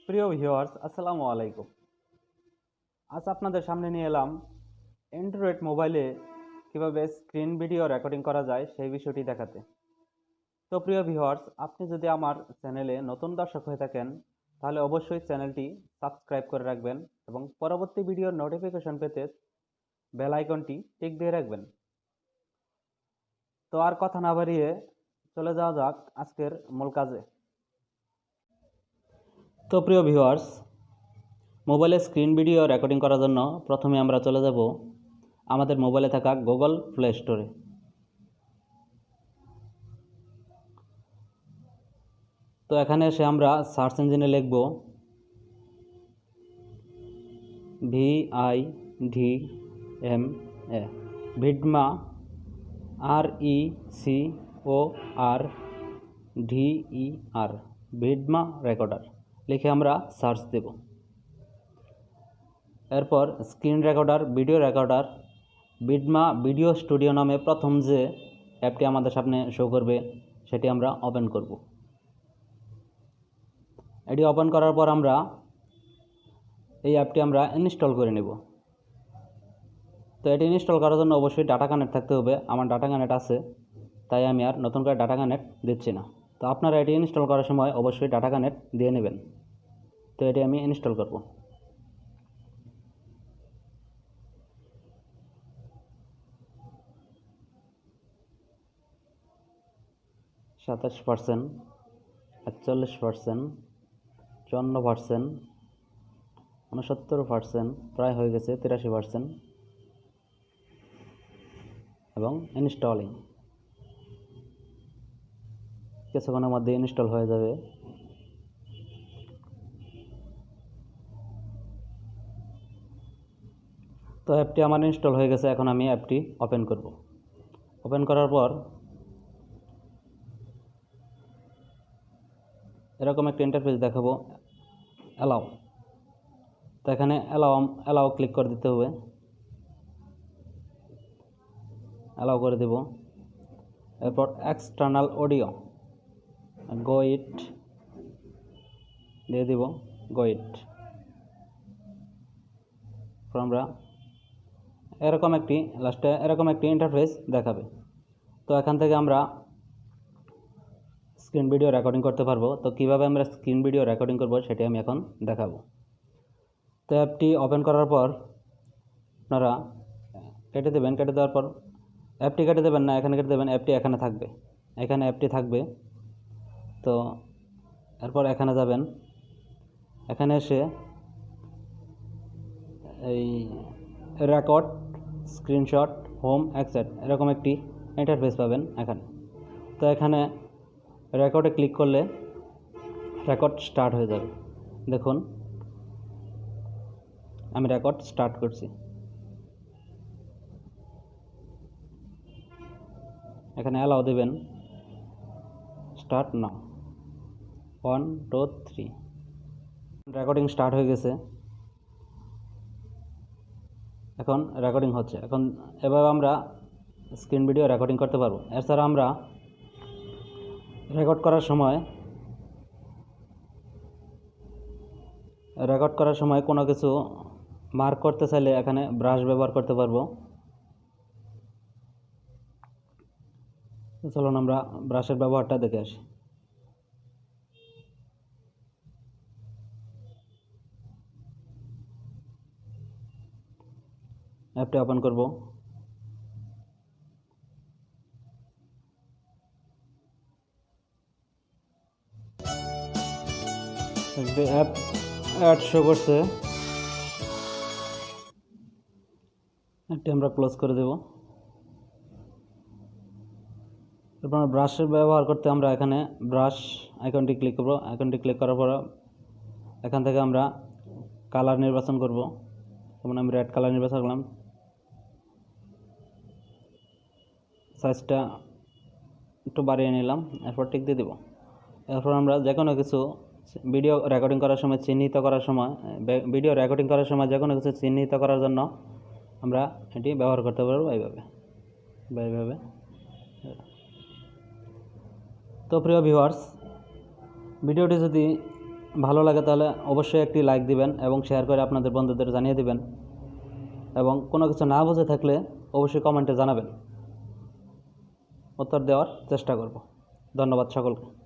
প্রিয় ভিউয়ার্স, আসসালামু আলাইকুম। আজ আপনাদের সামনে নিয়ে এলাম অ্যান্ড্রয়েড মোবাইলে কিভাবে স্ক্রিন ভিডিও রেকর্ডিং করা যায় সেই বিষয়টি দেখাতে। তো প্রিয় ভিউয়ার্স, আপনি যদি আমার চ্যানেলে নতুন দর্শক হয়ে থাকেন তাহলে অবশ্যই চ্যানেলটি সাবস্ক্রাইব করে রাখবেন এবং পরবর্তী ভিডিওর নোটিফিকেশন পেতে বেল আইকনটি টিক দিয়ে রাখবেন। তো আর কথা না বাড়িয়ে চলে যাওয়া যাক আজকের মূল কাজে। তো প্রিয় ভিউয়ার্স, মোবাইলে স্ক্রিন ভিডিও রেকর্ডিং করার জন্য প্রথমে আমরা চলে যাব আমাদের মোবাইলে থাকা গুগল প্লে স্টোরে। তো এখানে এসে আমরা সার্চ ইঞ্জিনে লিখব VIDMA Vidma RECORDER Vidma recorder লিখে আমরা সার্চ দেব। এরপর screen recorder, video recorder, Vidma video studio নামে প্রথম যে অ্যাপটি আমাদের সামনে শো করবে সেটি আমরা ওপেন করব। এটি ওপেন করার পর আমরা এই অ্যাপটি আমরা ইনস্টল করে নেব। তো এটি ইনস্টল করার জন্য অবশ্যই ডাটা কানেক্ট থাকতে হবে। আমার ডাটা কানেক্ট আছে, তাই আমি আর নতুন করে ডাটা কানেক্ট দিচ্ছি না। তো আপনারা এটি ইনস্টল করার সময় অবশ্যই ডাটা কানেক্ট দিয়ে নেবেন। তো এটি আমি ইনস্টল করব। সাতাশ 41%, 54%, 69%, প্রায় হয়ে গেছে 83%, এবং ইনস্টলিং। কিছুক্ষণের মধ্যে ইনস্টল হয়ে যাবে। তো অ্যাপটি আমার ইনস্টল হয়ে গেছে। এখন আমি অ্যাপটি ওপেন করব। ওপেন করার পর এরকম একটা ইন্টারফেস দেখাবো, অ্যালাউ। তো এখানে অ্যালাউ ক্লিক করে দিতে হবে। অ্যালাউ করে দেব। এরপর এক্সটার্নাল অডিও গো ইট দিয়ে দিব, গো ইট। আমরা এরকম একটি ইন্টারফেস দেখাবে। তো এখান থেকে আমরা স্ক্রিন ভিডিও রেকর্ডিং করতে পারবো। তো কীভাবে আমরা স্ক্রিন ভিডিও রেকর্ডিং করব সেটি আমি এখন দেখাবো। তো অ্যাপটি ওপেন করার পর আপনারা কেটে দেবেন। কেটে দেওয়ার পর অ্যাপটি কেটে দেবেন না, এখানে কেটে দেবেন। অ্যাপটি এখানে থাকবে, এখানে অ্যাপটি থাকবে। তো এরপর এখানে যাবেন। এখানে এসে এই রেকর্ড, স্ক্রিনশট, হোম, এক্সেট এরকম একটি ইন্টারফেস পাবেন এখানে। তো এখানে রেকর্ডে ক্লিক করলে রেকর্ড স্টার্ট হয়ে যাবে। দেখুন আমি রেকর্ড স্টার্ট করছি। এখানে অ্যালাউ দেবেন, স্টার্ট নাও, 1 2 3। রেকর্ডিং স্টার্ট হয়ে গেছে। এখন রেকর্ডিং হচ্ছে। এখন এভাবে আমরা স্ক্রিন ভিডিও রেকর্ডিং করতে পারবো। এছাড়া আমরা রেকর্ড করার সময় কোনো কিছু মার্ক করতে চাইলে এখানে ব্রাশ ব্যবহার করতে পারবো। চলুন আমরা ব্রাশের ব্যবহারটা দেখে আসি। অ্যাপটি ওপেন করব। একটি অ্যাড শো করছে, একটি আমরা ক্লোজ করে দেব। এরপর ব্রাশের ব্যবহার করতে আমরা এখানে ব্রাশ আইকনটি ক্লিক করব। আইকনটি ক্লিক করার পর এখান থেকে আমরা কালার নির্বাচন করব। যেমন আমি রেড কালার নির্বাচন করলাম। সাইজটা একটু বাড়িয়ে নিলাম। এরপর টিক দিয়ে দেব। এরপর আমরা যে কোনো কিছু ভিডিও রেকর্ডিং করার সময় যে কোনো কিছু চিহ্নিত করার জন্য আমরা এটি ব্যবহার করতে পারবো এইভাবে। তো প্রিয় ভিউয়ার্স, ভিডিওটি যদি ভালো লাগে তাহলে অবশ্যই একটি লাইক দিবেন এবং শেয়ার করে আপনাদের বন্ধুদের জানিয়ে দিবেন, এবং কোনো কিছু না বুঝে থাকলে অবশ্যই কমেন্টে জানাবেন, উত্তর দেওয়ার চেষ্টা করব। ধন্যবাদ সকলকে।